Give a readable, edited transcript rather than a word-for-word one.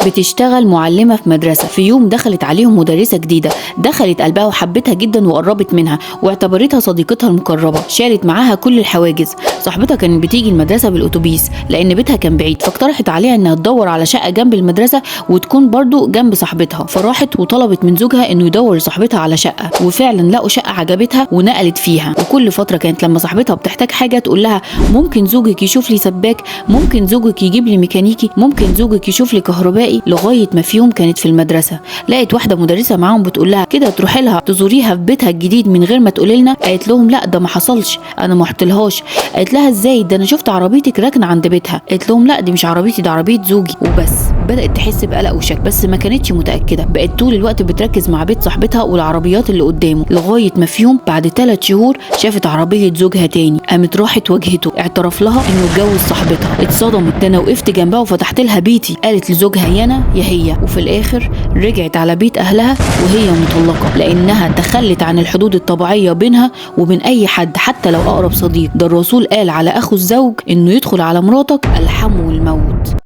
بتشتغل معلمة في مدرسة. في يوم دخلت عليهم مدرسة جديدة، دخلت قلبها وحبتها جدا وقربت منها واعتبرتها صديقتها المقربة، شالت معاها كل الحواجز. صاحبتها كانت بتيجي المدرسة بالأتوبيس لأن بيتها كان بعيد، فاقترحت عليها إنها تدور على شقة جنب المدرسة وتكون برضو جنب صاحبتها. فراحت وطلبت من زوجها إنه يدور لصاحبتها على شقة، وفعلا لقوا شقة عجبتها ونقلت فيها. وكل فترة كانت لما صاحبتها بتحتاج حاجة تقول لها ممكن زوجك يشوف لي سباك، ممكن زوجك يجيب لي ميكانيكي، ممكن زوجك يشوف لي كهربائي. لغاية ما في يوم كانت في المدرسة لقيت واحدة مدرسة معاهم بتقول لها كده تروحي لها تزوريها في بيتها الجديد من غير ما تقولي لنا. قالت لهم لا ده ما حصلش، انا ما رحتلهاش. قالت لها ازاي، ده انا شفت عربيتك راكنه عند بيتها. قالت لهم لا دي مش عربيتي، ده عربيه زوجي وبس. بدأت تحس بقلق وشك بس ما كانتش متأكدة، بقت طول الوقت بتركز مع بيت صاحبتها والعربيات اللي قدامه. لغاية ما في يوم بعد 3 شهور شافت عربية زوجها تاني، قامت راحت واجهته، اعترف لها انه اتجوز صاحبتها. اتصدمت، ده انا وقفت جنبها وفتحت لها بيتي. قالت لزوجها يا انا يا هي. وفي الاخر رجعت على بيت اهلها وهي مطلقة لانها تخلت عن الحدود الطبيعية بينها وبين اي حد حتى لو اقرب صديق. ده الرسول قال على اخو الزوج انه يدخل على مراتك الحم والموت.